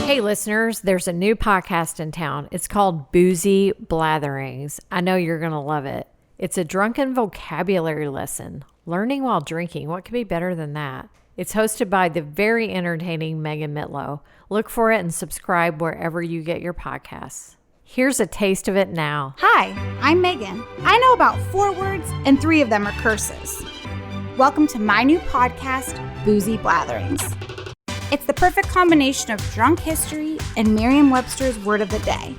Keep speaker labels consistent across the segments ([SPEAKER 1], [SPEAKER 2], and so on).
[SPEAKER 1] Hey listeners, there's a new podcast in town. It's called Boozy Blatherings. I know you're going to love it. It's a drunken vocabulary lesson. Learning while drinking. What could be better than that? It's hosted by the very entertaining Megan Mitlow. Look for it and subscribe wherever you get your podcasts. Here's a taste of it now.
[SPEAKER 2] Hi, I'm Megan. I know about 4 words and 3 of them are curses. Welcome to my new podcast, Boozy Blatherings. It's the perfect combination of drunk history and Merriam-Webster's word of the day.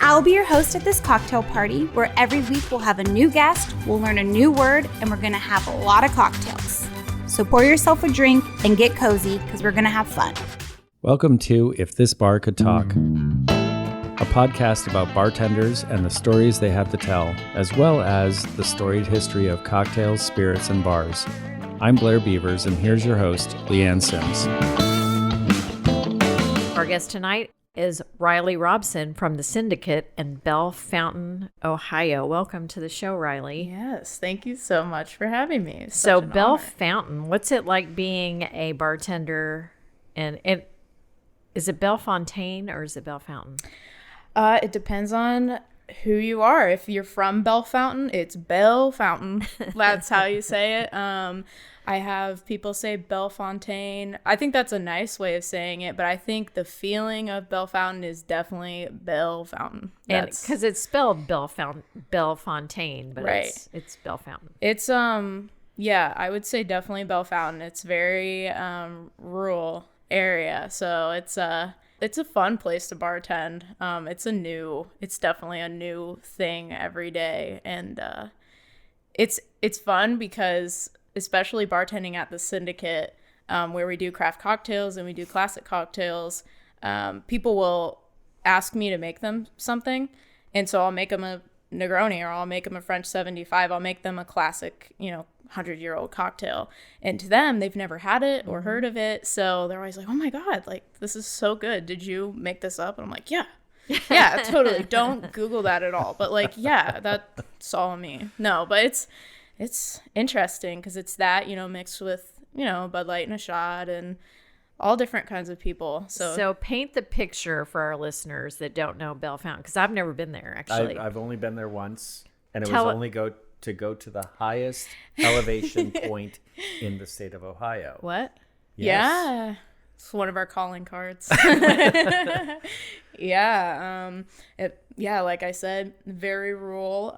[SPEAKER 2] I'll be your host at this cocktail party where every week we'll have a new guest, we'll learn a new word, and we're going to have a lot of cocktails. So pour yourself a drink and get cozy because we're going to have fun.
[SPEAKER 3] Welcome to If This Bar Could Talk, a podcast about bartenders and the stories they have to tell, as well as the storied history of cocktails, spirits, and bars. I'm Blair Beavers, and here's your host, Leanne Sims.
[SPEAKER 1] Our guest tonight is Reilly Robson from the Syndicate in Bellefontaine, Ohio. Welcome to the show, Reilly.
[SPEAKER 4] Yes, thank you so much for having me. It's
[SPEAKER 1] So
[SPEAKER 4] such an
[SPEAKER 1] Bellefontaine, what's it like being a bartender? And is it Bellefontaine or is it Bellefontaine?
[SPEAKER 4] It depends on who you are. If you're from Bellefontaine, it's Bellefontaine. That's how you say it. I have people say Bellefontaine. I think that's a nice way of saying it, but I think the feeling of Bellefontaine is definitely Bellefontaine.
[SPEAKER 1] And because it's spelled Bellefontaine, but
[SPEAKER 4] right.
[SPEAKER 1] it's Bellefontaine.
[SPEAKER 4] It's yeah, I would say definitely Bellefontaine. It's very rural area, so it's a fun place to bartend. It's definitely a new thing every day, and it's fun because especially bartending at the Syndicate, where we do craft cocktails and we do classic cocktails, people will ask me to make them something, and so I'll make them a Negroni or I'll make them a French 75. I'll make them a classic, 100-year-old cocktail, and to them they've never had it or heard of it, so they're always like, oh my god, like, this is so good, did you make this up? And I'm like, yeah totally, don't Google that at all, but like, yeah, that's all me. No, but it's interesting because it's that, mixed with Bud Light and a shot and all different kinds of people. So
[SPEAKER 1] paint the picture for our listeners that don't know Bellefontaine, because I've never been there actually.
[SPEAKER 3] I've only been there once, and it was only go to the highest elevation point in the state of Ohio.
[SPEAKER 4] What?
[SPEAKER 3] Yes.
[SPEAKER 4] Yeah. It's one of our calling cards. Yeah. Like I said, very rural.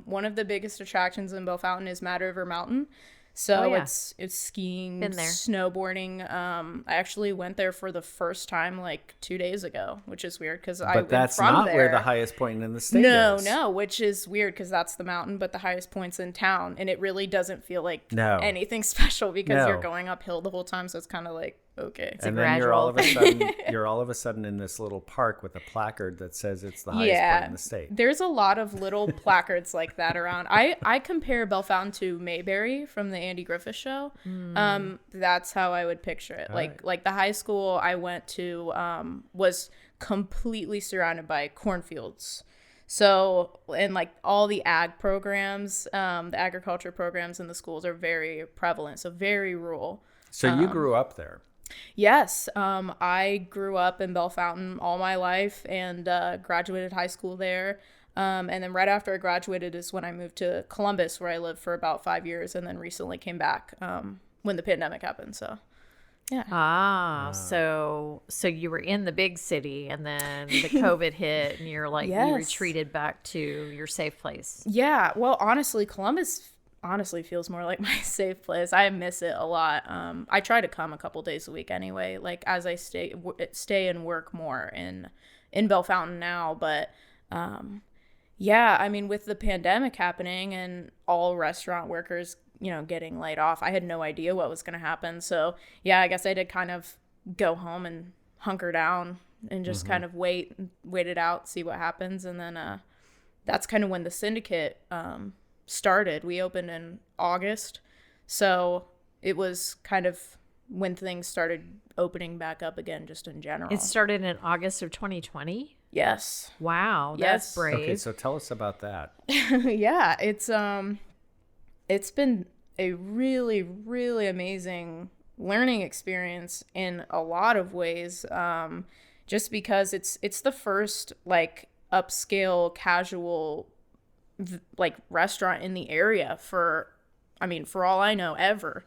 [SPEAKER 4] One of the biggest attractions in Bellefontaine is Mad River Mountain. So it's skiing,
[SPEAKER 1] been there.
[SPEAKER 4] Snowboarding. I actually went there for the first time like 2 days ago, which is weird because
[SPEAKER 3] But that's not where the highest point in the state is.
[SPEAKER 4] No, which is weird because that's the mountain, but the highest point's in town, and it really doesn't feel like anything special because you're going uphill the whole time. So it's kind of like, okay.
[SPEAKER 3] And then you're all of a sudden in this little park with a placard that says it's the highest point in the state.
[SPEAKER 4] There's a lot of little placards like that around. I compare Bellefontaine to Mayberry from the Andy Griffith Show. That's how I would picture it. Like the high school I went to was completely surrounded by cornfields. So, and like all the ag programs, the agriculture programs in the schools are very prevalent. So very rural.
[SPEAKER 3] So you grew up there.
[SPEAKER 4] Yes. I grew up in Bellefontaine all my life and graduated high school there. And then right after I graduated is when I moved to Columbus, where I lived for about 5 years, and then recently came back when the pandemic happened. So, yeah.
[SPEAKER 1] So you were in the big city, and then the COVID hit, and you're like, you retreated back to your safe place.
[SPEAKER 4] Yeah. Well, honestly, Columbus feels more like my safe place. I miss it a lot. I try to come a couple days a week anyway, like as I stay and work more in Bellefontaine now. But I mean, with the pandemic happening and all restaurant workers, getting laid off, I had no idea what was going to happen. So yeah, I guess I did kind of go home and hunker down and just kind of wait it out, see what happens. And then that's kind of when the Syndicate started. We opened in August, so it was kind of when things started opening back up again, just in general.
[SPEAKER 1] It started in August of 2020?
[SPEAKER 4] Yes.
[SPEAKER 1] Wow, that's brave.
[SPEAKER 3] Okay, so tell us about that.
[SPEAKER 4] Yeah, it's been a really, really amazing learning experience in a lot of ways. just because it's the first like upscale casual like restaurant in the area for all I know ever.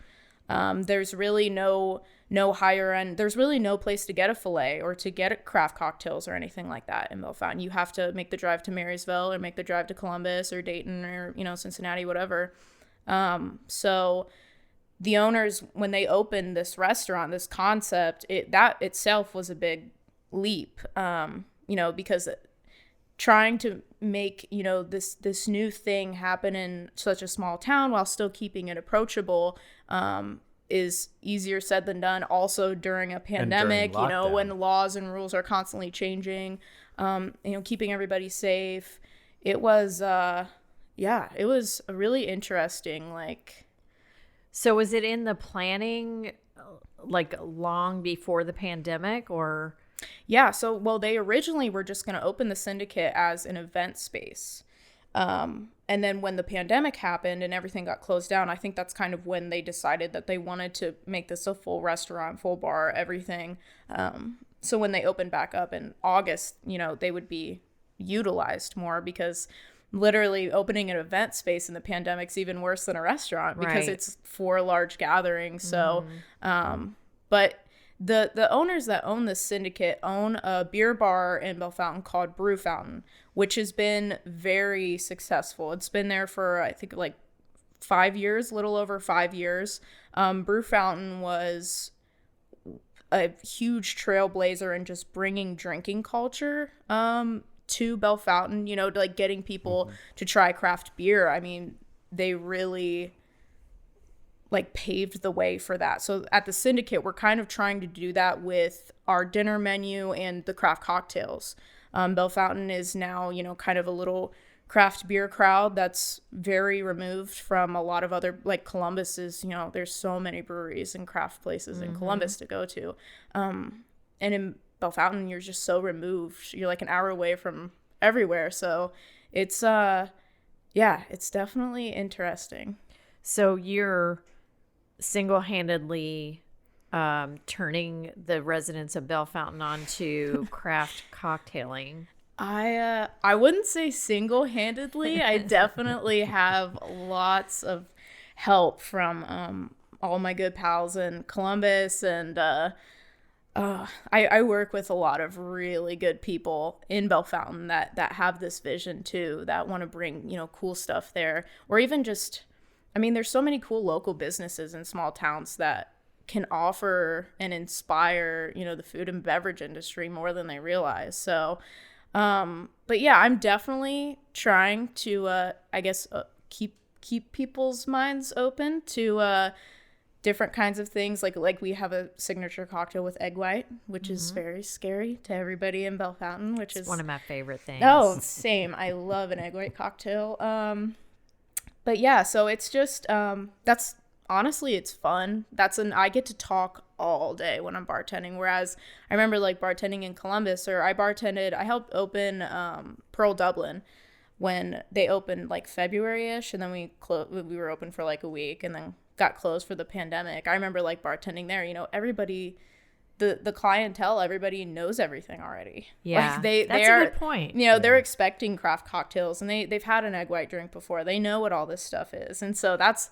[SPEAKER 4] There's really no higher end. There's really no place to get a filet or to get craft cocktails or anything like that in Bellefontaine. You have to make the drive to Marysville or make the drive to Columbus or Dayton or, Cincinnati, whatever. So the owners, when they opened this restaurant, this concept, that itself was a big leap, because trying to make, this new thing happen in such a small town while still keeping it approachable, is easier said than done. Also during a pandemic, when laws and rules are constantly changing, keeping everybody safe. It was, it was a really interesting, like.
[SPEAKER 1] So was it in the planning, like long before the pandemic, or?
[SPEAKER 4] Yeah. So, well, they originally were just going to open the Syndicate as an event space. And then when the pandemic happened and everything got closed down, I think that's kind of when they decided that they wanted to make this a full restaurant, full bar, everything. So when they opened back up in August, they would be utilized more, because literally opening an event space in the pandemic's even worse than a restaurant, because it's for large gatherings. So, but the owners that own the Syndicate own a beer bar in Bellefontaine called bel-FOWN-ten, which has been very successful. It's been there for, I think, like 5 years, little over 5 years. Bel-FOWN-ten was a huge trailblazer in just bringing drinking culture to Bellefontaine, to like getting people to try craft beer. I mean, they really like paved the way for that. So at the Syndicate, we're kind of trying to do that with our dinner menu and the craft cocktails. Bellefontaine is now, kind of a little craft beer crowd that's very removed from a lot of other, like Columbus is, there's so many breweries and craft places in Columbus to go to. And in Bellefontaine, you're just so removed. You're like an hour away from everywhere. So it's, it's definitely interesting.
[SPEAKER 1] So you're single-handedly turning the residents of Bellefontaine onto craft cocktailing.
[SPEAKER 4] I wouldn't say single-handedly. I definitely have lots of help from all my good pals in Columbus, and I work with a lot of really good people in Bellefontaine that have this vision too, that want to bring cool stuff there, or even just. I mean, there's so many cool local businesses in small towns that can offer and inspire, the food and beverage industry more than they realize. So, but yeah, I'm definitely trying to, keep people's minds open to different kinds of things. Like we have a signature cocktail with egg white, which is very scary to everybody in Bellefontaine, which is
[SPEAKER 1] one of my favorite things.
[SPEAKER 4] Oh, same. I love an egg white cocktail. But yeah, so it's just, that's honestly, it's fun. I get to talk all day when I'm bartending. Whereas I remember like bartending in Columbus, or I helped open Pearl Dublin when they opened like February-ish, and then we were open for like a week and then got closed for the pandemic. I remember like bartending there, everybody, the clientele, everybody knows everything already.
[SPEAKER 1] Yeah,
[SPEAKER 4] like
[SPEAKER 1] that's a good point.
[SPEAKER 4] They're expecting craft cocktails, and they've had an egg white drink before. They know what all this stuff is, and so that's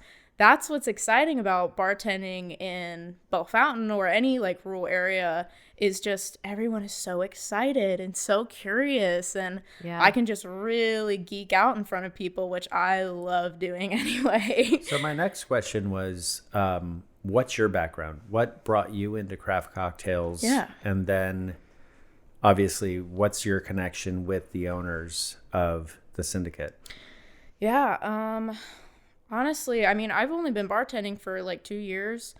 [SPEAKER 4] what's exciting about bartending in Bellefontaine or any like rural area, is just everyone is so excited and so curious, and I can just really geek out in front of people, which I love doing anyway.
[SPEAKER 3] So my next question was, what's your background? What brought you into craft cocktails?
[SPEAKER 4] Yeah.
[SPEAKER 3] And then obviously, what's your connection with the owners of the Syndicate?
[SPEAKER 4] Yeah. Honestly, I mean, I've only been bartending for like 2 years.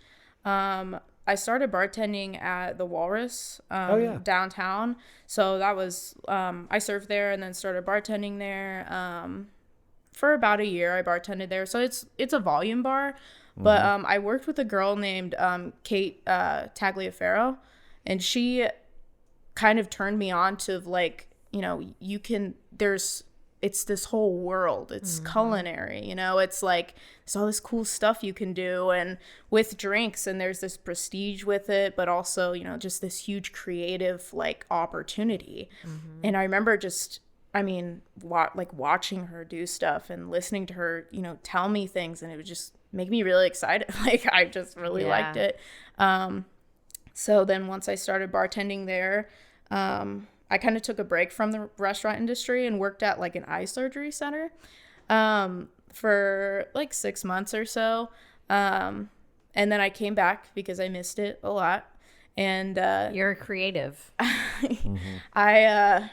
[SPEAKER 4] I started bartending at the Walrus downtown. So that was, I served there and then started bartending there. For about a year, I bartended there. So it's a volume bar. But I worked with a girl named Kate Tagliaferro, and she kind of turned me on to like, there's it's this whole world. It's culinary, you know, it's like there's all this cool stuff you can do and with drinks, and there's this prestige with it, but also, you know, just this huge creative like opportunity. And I remember just, I mean, like watching her do stuff and listening to her, you know, tell me things, and it would just make me really excited. Like I just really liked it. So then once I started bartending there, I kind of took a break from the restaurant industry and worked at like an eye surgery center for like 6 months or so. And then I came back because I missed it a lot. And
[SPEAKER 1] you're creative.
[SPEAKER 4] I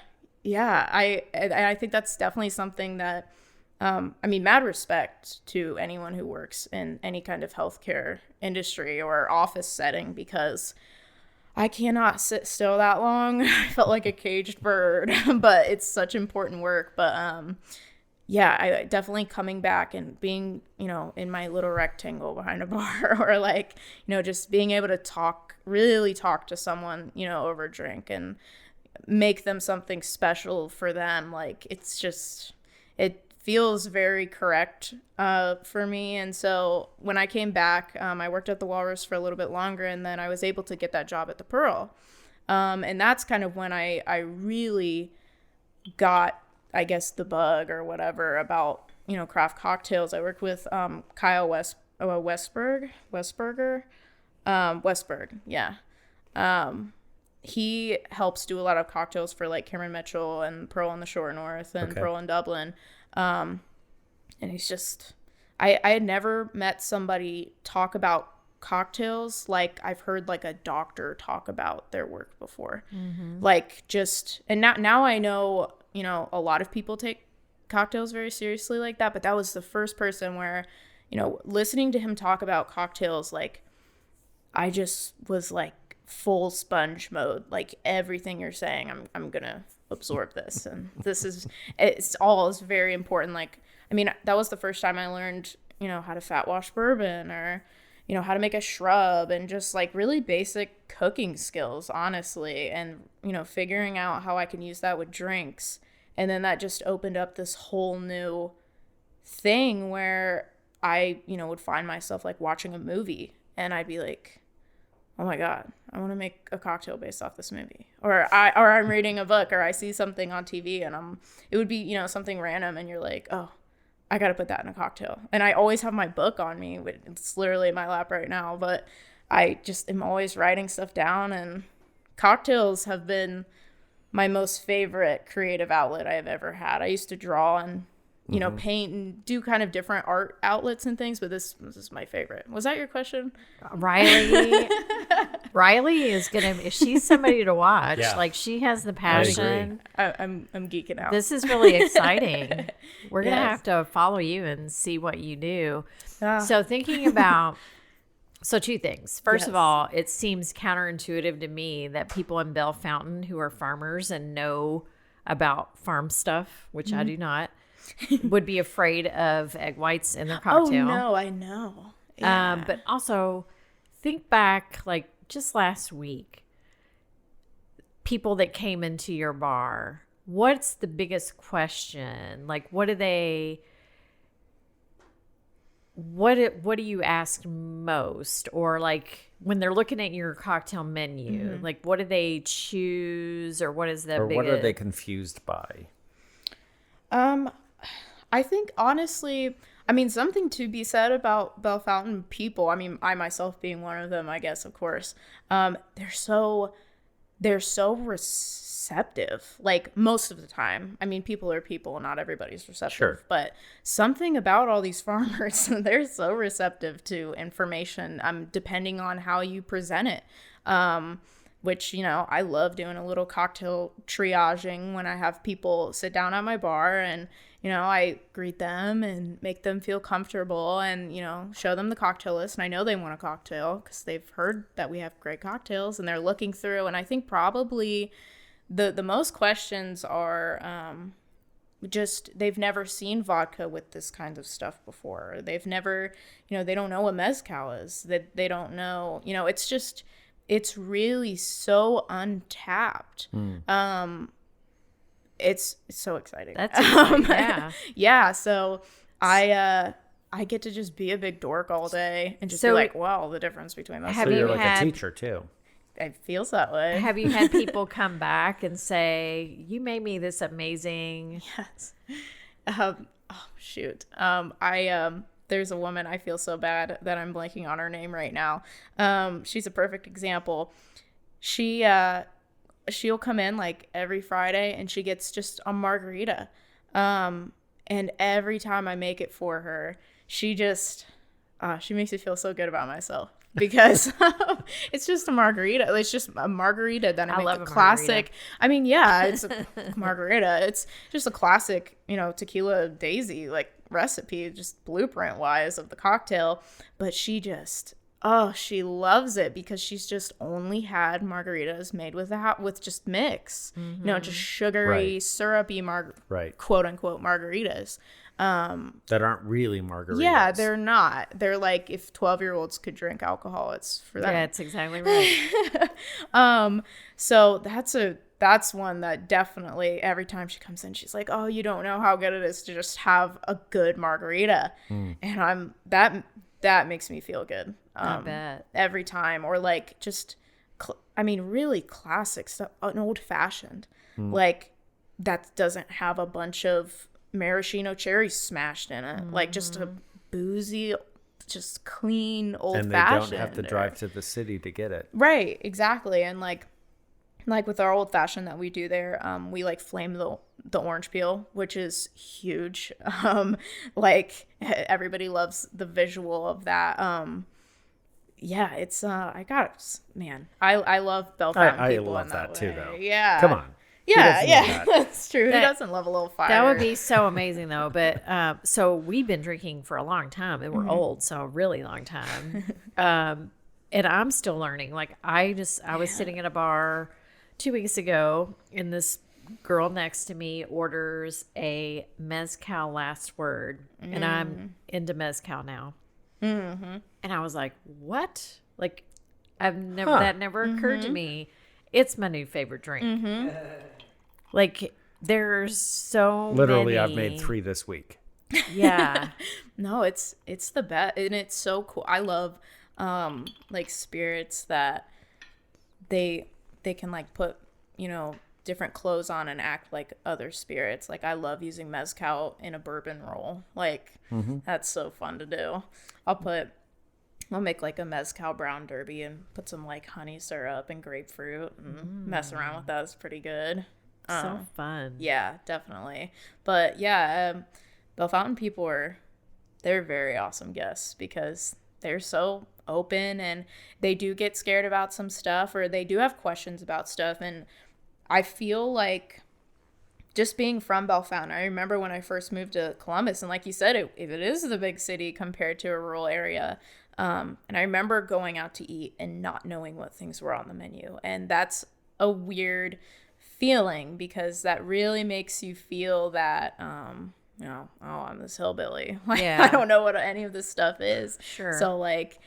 [SPEAKER 4] think that's definitely something that, I mean, mad respect to anyone who works in any kind of healthcare industry or office setting, because I cannot sit still that long. I felt like a caged bird, but it's such important work. But I definitely coming back and being, you know, in my little rectangle behind a bar, or like, you know, just being able to really talk to someone, you know, over a drink and make them something special for them. Like, it's just, it feels very correct for me. And so when I came back, I worked at the Walrus for a little bit longer, and then I was able to get that job at the Pearl. And that's kind of when I really got, I guess, the bug or whatever about, you know, craft cocktails. I worked with Kyle Westberg. He helps do a lot of cocktails for like Cameron Mitchell and Pearl on the Shore North and Pearl in Dublin. And he's just, I had never met somebody talk about cocktails like I've heard like a doctor talk about their work before. Like just, and now I know, you know, a lot of people take cocktails very seriously like that, but that was the first person where, you know, listening to him talk about cocktails, like I just was like full sponge mode. Like everything you're saying, I'm gonna absorb this, and it's very important. Like, I mean, that was the first time I learned, you know, how to fat wash bourbon, or, you know, how to make a shrub, and just like really basic cooking skills, honestly, and, you know, figuring out how I can use that with drinks. And then that just opened up this whole new thing where I, you know, would find myself like watching a movie, and I'd be like, oh my God, I want to make a cocktail based off this movie. Or I'm reading a book, or I see something on TV, and it would be, you know, something random, and you're like, oh, I got to put that in a cocktail. And I always have my book on me. It's literally in my lap right now, but I just am always writing stuff down, and cocktails have been my most favorite creative outlet I've ever had. I used to draw and, you know, paint and do kind of different art outlets and things, but this is my favorite. Was that your question?
[SPEAKER 1] Reilly she's somebody to watch.
[SPEAKER 3] Yeah.
[SPEAKER 1] Like, she has the passion.
[SPEAKER 4] I'm geeking out.
[SPEAKER 1] This is really exciting. We're going to have to follow you and see what you do. So thinking about, so two things. First of all, it seems counterintuitive to me that people in Bellefontaine who are farmers and know about farm stuff, which I do not, would be afraid of egg whites in their cocktail.
[SPEAKER 4] Oh, no, I know. Yeah.
[SPEAKER 1] But also think back, like just last week, people that came into your bar, what's the biggest question? Like, what do you ask most? Or like when they're looking at your cocktail menu, like what do they choose, or what is the biggest?
[SPEAKER 3] What are they confused by?
[SPEAKER 4] I think honestly, I mean, something to be said about Bellefontaine people. I mean, I myself being one of them, I guess, of course. They're so receptive, like most of the time. I mean, people are people, not everybody's receptive.
[SPEAKER 3] Sure.
[SPEAKER 4] But something about all these farmers, they're so receptive to information, depending on how you present it. Which, you know, I love doing a little cocktail triaging when I have people sit down at my bar, and, you know, I greet them and make them feel comfortable and, you know, show them the cocktail list. And I know they want a cocktail because they've heard that we have great cocktails, and they're looking through. And I think probably the most questions are just they've never seen vodka with this kind of stuff before. They've never, you know, they don't know what mezcal is. That they don't know, you know, it's just, it's really so untapped. it's so exciting.
[SPEAKER 1] That's exciting. Yeah.
[SPEAKER 4] Yeah. So I get to just be a big dork all day and just be like, wow, the difference between those.
[SPEAKER 1] Have
[SPEAKER 3] So
[SPEAKER 1] you
[SPEAKER 3] you're like
[SPEAKER 1] had,
[SPEAKER 3] a teacher too.
[SPEAKER 4] It feels that way.
[SPEAKER 1] have you had people come back and say, you made me this amazing?
[SPEAKER 4] Yes. Oh shoot. There's a woman, I feel so bad that I'm blanking on her name right now. She's a perfect example. She'll come in like every Friday and she gets just a margarita. And every time I make it for her, she makes me feel so good about myself because it's just a margarita. It's just a margarita that I make a classic. Margarita. I mean, yeah, it's a margarita. It's just a classic, tequila daisy like recipe, just blueprint wise of the cocktail. But she loves it because she's just only had margaritas made with just mix, just sugary, syrupy, quote unquote margaritas.
[SPEAKER 3] That aren't really margaritas.
[SPEAKER 4] Yeah, they're not. They're like if 12-year-olds could drink alcohol, it's for them.
[SPEAKER 1] Yeah, that's exactly right.
[SPEAKER 4] So that's one that definitely every time she comes in, she's like, "Oh, you don't know how good it is to just have a good margarita," and that makes me feel good.
[SPEAKER 1] I bet
[SPEAKER 4] every time, or like just, really classic stuff, an old fashioned, like that doesn't have a bunch of maraschino cherries smashed in it, like just a boozy, just clean old fashioned.
[SPEAKER 3] And they don't have to drive to the city to get it.
[SPEAKER 4] Right, exactly. And like with our old fashioned that we do there, we like flame the orange peel, which is huge. Like everybody loves the visual of that. Yeah, it's I love Bellefontaine people.
[SPEAKER 3] I love that too, though.
[SPEAKER 4] Yeah,
[SPEAKER 3] come on.
[SPEAKER 4] Yeah, that's true. He doesn't love a little fire.
[SPEAKER 1] That would be so amazing, though. But so we've been drinking for a long time, and we're old, so a really long time. And I'm still learning. Like I was sitting at a bar 2 weeks ago, and this girl next to me orders a mezcal last word, and I'm into mezcal now. And I was like, "What?" Like that never occurred to me. It's my new favorite drink. Like there's so
[SPEAKER 3] literally
[SPEAKER 1] many.
[SPEAKER 3] I've made 3 this week.
[SPEAKER 1] Yeah.
[SPEAKER 4] No, it's the best, and it's so cool. I love like spirits that they can like put different clothes on and act like other spirits. Like I love using mezcal in a bourbon roll. Like that's so fun to do. I'll make like a mezcal brown derby and put some like honey syrup and grapefruit and mess around with that. It's pretty good.
[SPEAKER 1] So fun.
[SPEAKER 4] Yeah, definitely. But yeah, Bellefontaine people they're very awesome guests because they're so open and they do get scared about some stuff, or they do have questions about stuff. And I feel like just being from Bellefontaine, I remember when I first moved to Columbus, and like you said, it is the big city compared to a rural area. And I remember going out to eat and not knowing what things were on the menu. And that's a weird feeling because that really makes you feel that, I'm this hillbilly. Like,
[SPEAKER 1] yeah.
[SPEAKER 4] I don't know what any of this stuff is.
[SPEAKER 1] Sure.
[SPEAKER 4] So like,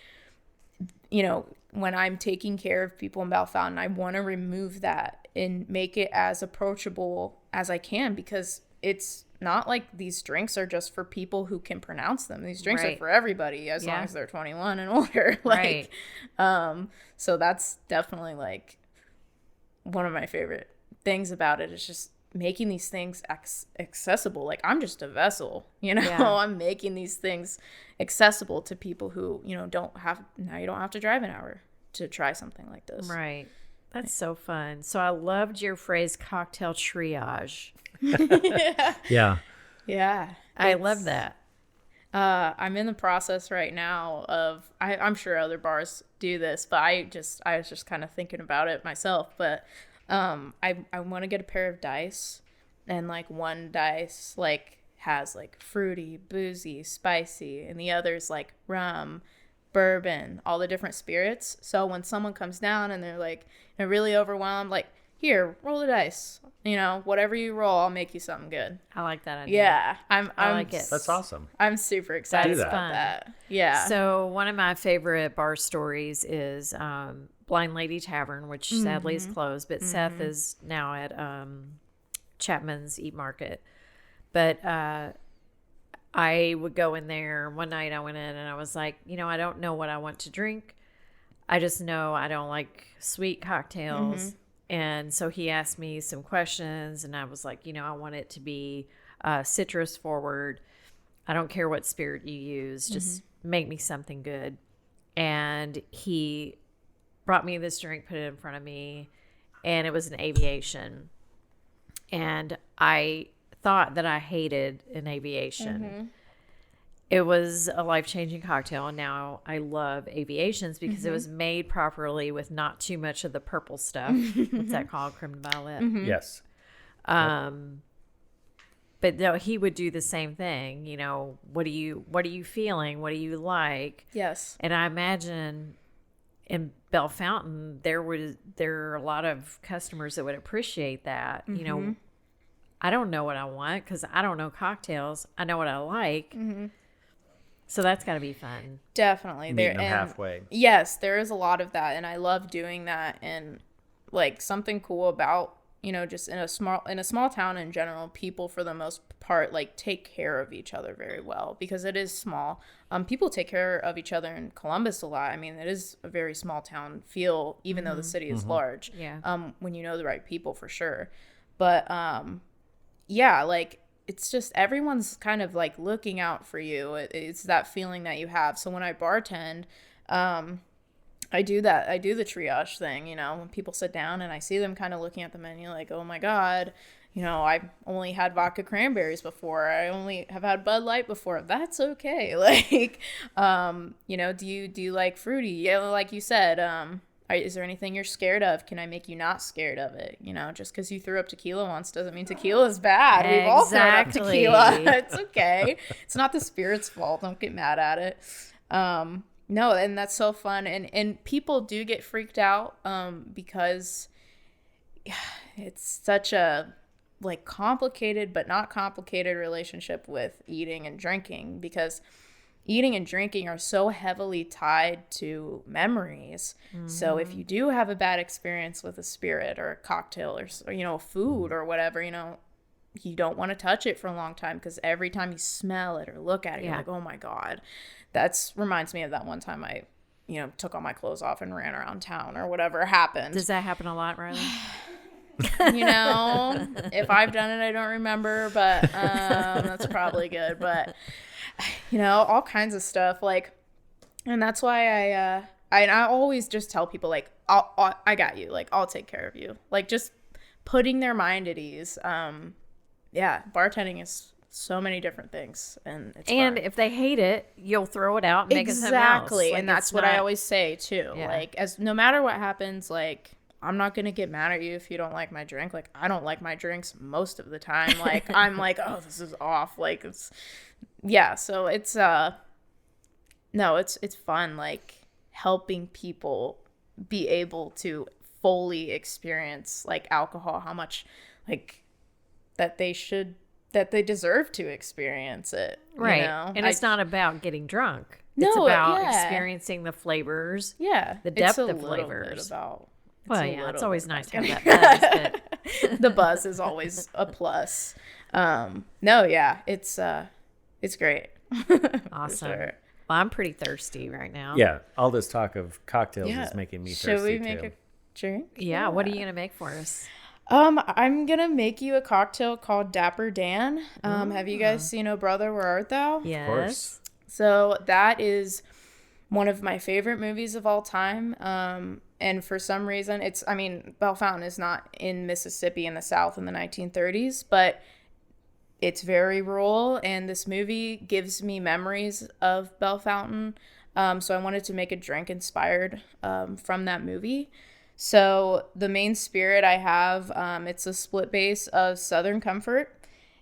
[SPEAKER 4] when I'm taking care of people in Bellefontaine, I want to remove that and make it as approachable as I can, because it's not like these drinks are just for people who can pronounce them. These drinks are for everybody as long as they're 21 and older. Like, so that's definitely like one of my favorite things about it is just making these things accessible. Like I'm just a vessel, I'm making these things accessible to people who, you don't have to drive an hour to try something like this.
[SPEAKER 1] Right. That's so fun. So I loved your phrase cocktail triage.
[SPEAKER 3] Yeah.
[SPEAKER 4] Yeah.
[SPEAKER 1] I love that.
[SPEAKER 4] I'm in the process right now of, I'm sure other bars do this, but I was just kind of thinking about it myself. But I want to get a pair of dice, and like one dice like has like fruity, boozy, spicy, and the other's like rum, bourbon, all the different spirits. So when someone comes down and they're like really overwhelmed, like, here, roll the dice. Whatever you roll, I'll make you something good.
[SPEAKER 1] I like that idea.
[SPEAKER 4] Yeah,
[SPEAKER 1] I like it.
[SPEAKER 3] That's awesome.
[SPEAKER 4] I'm super excited about that. Yeah.
[SPEAKER 1] So one of my favorite bar stories is Blind Lady Tavern, which sadly is closed, but Seth is now at Chapman's Eat Market. But I would go in there. One night I went in and I was like, I don't know what I want to drink. I just know I don't like sweet cocktails. And so he asked me some questions and I was like, I want it to be citrus forward. I don't care what spirit you use. Just make me something good. And he brought me this drink, put it in front of me, and it was an Aviation. And I thought that I hated an Aviation. It was a life-changing cocktail, and now I love Aviations because it was made properly with not too much of the purple stuff. What's that called? Creme de violet?
[SPEAKER 3] Yes.
[SPEAKER 1] But no, he would do the same thing. What are you feeling? What do you like?
[SPEAKER 4] Yes.
[SPEAKER 1] And I imagine in Bellefontaine, there are a lot of customers that would appreciate that. I don't know what I want because I don't know cocktails. I know what I like. So that's got to be fun.
[SPEAKER 4] Definitely.
[SPEAKER 3] Meeting them halfway.
[SPEAKER 4] Yes, there is a lot of that, and I love doing that. And like something cool about just in a small town in general, people for the most part like take care of each other very well because it is small. People take care of each other in Columbus a lot. I mean, it is a very small town feel, even though the city is large.
[SPEAKER 1] Yeah.
[SPEAKER 4] When you know the right people for sure. But yeah, like it's just everyone's kind of like looking out for you. It's that feeling that you have. So when I bartend, I do that. I do the triage thing, when people sit down and I see them kind of looking at the menu like, oh my God, I only had vodka cranberries before. I only have had Bud Light before. That's okay. Like, do you like fruity? Yeah, like you said, is there anything you're scared of? Can I make you not scared of it? Just because you threw up tequila once doesn't mean tequila is bad. We've all thrown up tequila. It's okay. It's not the spirit's fault. Don't get mad at it. No, and that's so fun. And people do get freaked out because it's such a like complicated but not complicated relationship with eating and drinking because eating and drinking are so heavily tied to memories. So if you do have a bad experience with a spirit or a cocktail or food or whatever, you don't want to touch it for a long time because every time you smell it or look at it, you're like, oh my God. That reminds me of that one time I, took all my clothes off and ran around town or whatever happened.
[SPEAKER 1] Does that happen a lot, Reilly?
[SPEAKER 4] If I've done it, I don't remember, but that's probably good. But, all kinds of stuff. Like, and that's why I always just tell people, like, I got you. Like, I'll take care of you. Like, just putting their mind at ease. Bartending is so many different things, and it's fun.
[SPEAKER 1] If they hate it, you'll throw it out and make it something else.
[SPEAKER 4] Exactly, and that's what I always say too.
[SPEAKER 1] Yeah.
[SPEAKER 4] Like, no matter what happens, like, I'm not gonna get mad at you if you don't like my drink. Like, I don't like my drinks most of the time. Like, I'm like, oh, this is off. Like, so it's it's fun. Like, helping people be able to fully experience like alcohol, how much like that they deserve to experience it.
[SPEAKER 1] Right. And it's not about getting drunk. It's
[SPEAKER 4] No,
[SPEAKER 1] about
[SPEAKER 4] yeah.
[SPEAKER 1] experiencing the flavors.
[SPEAKER 4] Yeah.
[SPEAKER 1] The depth
[SPEAKER 4] it's a
[SPEAKER 1] of
[SPEAKER 4] little
[SPEAKER 1] flavors.
[SPEAKER 4] Bit about,
[SPEAKER 1] It's always nice to have that buzz. But
[SPEAKER 4] the buzz is always a plus. It's great.
[SPEAKER 1] awesome.
[SPEAKER 4] Sure.
[SPEAKER 1] Well, I'm pretty thirsty right now.
[SPEAKER 3] Yeah, all this talk of cocktails is making me thirsty.
[SPEAKER 4] Should we make
[SPEAKER 3] too.
[SPEAKER 4] a drink?
[SPEAKER 1] Yeah. What are you gonna make for us?
[SPEAKER 4] I'm gonna make you a cocktail called Dapper Dan. Have you guys seen Oh Brother, Where Art Thou?
[SPEAKER 1] Yes.
[SPEAKER 3] Of course.
[SPEAKER 4] So that is one of my favorite movies of all time. And for some reason, Bellefontaine is not in Mississippi in the South in the 1930s, but it's very rural, and this movie gives me memories of Bellefontaine. So I wanted to make a drink inspired from that movie. So the main spirit I have, it's a split base of Southern Comfort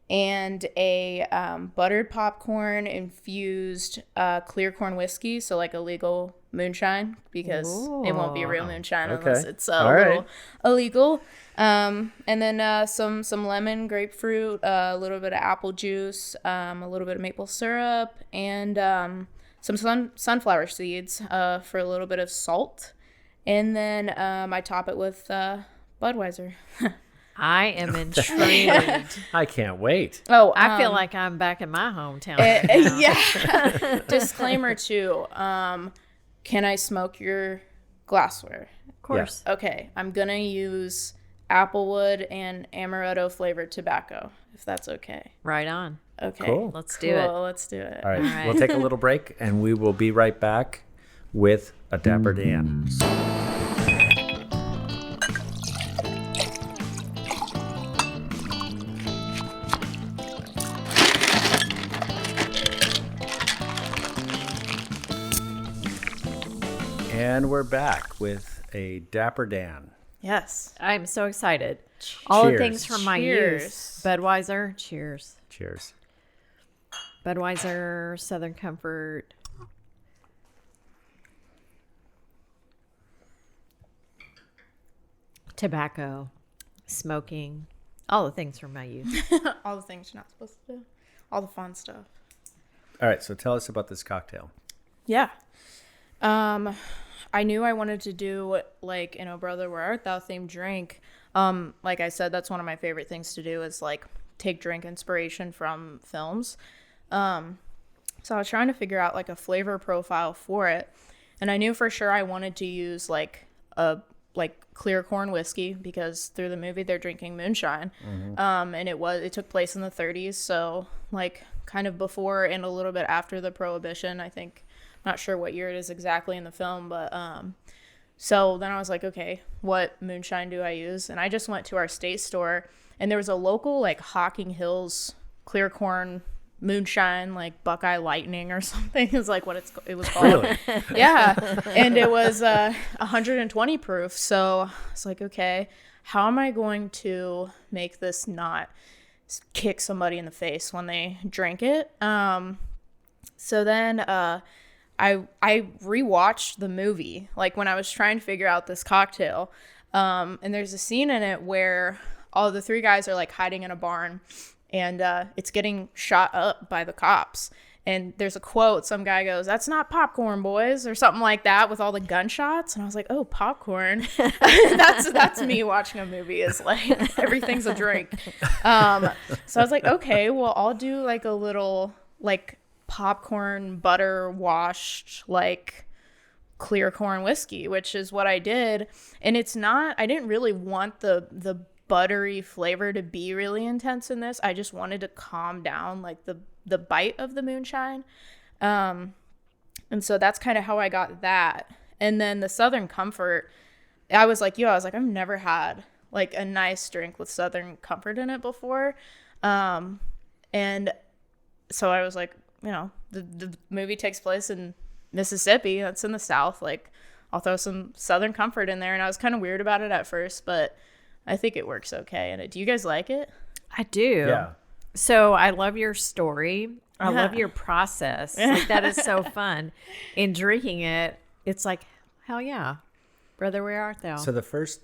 [SPEAKER 4] and a buttered popcorn infused clear corn whiskey, so like a legal moonshine, because it won't be real moonshine unless it's little illegal. And then some lemon, grapefruit, a little bit of apple juice, a little bit of maple syrup, and some sunflower seeds for a little bit of salt. And then I top it with Budweiser.
[SPEAKER 1] I am intrigued.
[SPEAKER 3] I can't wait.
[SPEAKER 4] Oh,
[SPEAKER 1] I feel like I'm back in my hometown. Right now.
[SPEAKER 4] yeah. Disclaimer too. Can I smoke your glassware?
[SPEAKER 1] Of course.
[SPEAKER 4] Okay, I'm gonna use applewood and amaretto flavored tobacco, if that's okay.
[SPEAKER 1] Right on.
[SPEAKER 4] Okay.
[SPEAKER 3] Cool.
[SPEAKER 1] Let's do it.
[SPEAKER 4] Let's do it.
[SPEAKER 3] All right.
[SPEAKER 1] All right.
[SPEAKER 3] We'll take a little break, and we will be right back with a Dapper Dan. And we're back with a Dapper Dan.
[SPEAKER 4] Yes.
[SPEAKER 1] I'm so excited. All the
[SPEAKER 3] Cheers.
[SPEAKER 1] things from my
[SPEAKER 4] Cheers.
[SPEAKER 1] youth. Budweiser. Cheers.
[SPEAKER 3] Cheers.
[SPEAKER 1] Budweiser, Southern Comfort. Tobacco. Smoking. All the things from my youth.
[SPEAKER 4] All the things you're not supposed to do. All the fun stuff.
[SPEAKER 3] All right. So tell us about this cocktail.
[SPEAKER 4] Yeah. I knew I wanted to do like in Oh Brother Where Art Thou themed drink. Like I said, that's one of my favorite things to do is like take drink inspiration from films. So I was trying to figure out like a flavor profile for it, and I knew for sure I wanted to use like a clear corn whiskey because through the movie they're drinking moonshine. And it took place in the 30s, so like kind of before and a little bit after the Prohibition, I think. Not sure what year it is exactly in the film, but so then I was like, okay, what moonshine do I use? And I just went to our state store, and there was a local like Hocking Hills clear corn moonshine, like Buckeye Lightning or something is like what it was called.
[SPEAKER 3] Really?
[SPEAKER 4] Yeah. And it was 120 proof. So I was like, okay, how am I going to make this not kick somebody in the face when they drink it? So then I rewatched the movie, like when I was trying to figure out this cocktail. And there's a scene in it where all the three guys are like hiding in a barn, and it's getting shot up by the cops. And there's a quote, some guy goes, "That's not popcorn, boys," or something like that with all the gunshots. And I was like, oh, popcorn. That's me watching a movie, is like everything's a drink. So I was like, okay, well, I'll do like a little like popcorn butter washed like clear corn whiskey, which is what I did. And I didn't really want the buttery flavor to be really intense in this. I just wanted to calm down like the bite of the moonshine. And so that's kind of how I got that. And then the Southern Comfort, I was like, I've never had like a nice drink with Southern Comfort in it before. And so I was like, the movie takes place in Mississippi. That's in the South. Like, I'll throw some Southern Comfort in there. And I was kind of weird about it at first, but I think it works okay. And do you guys like it?
[SPEAKER 1] I do.
[SPEAKER 3] Yeah.
[SPEAKER 1] So I love your story. I love your process. Like, that is so fun. In drinking it, it's like, hell yeah. Brother, where art thou?
[SPEAKER 3] So the first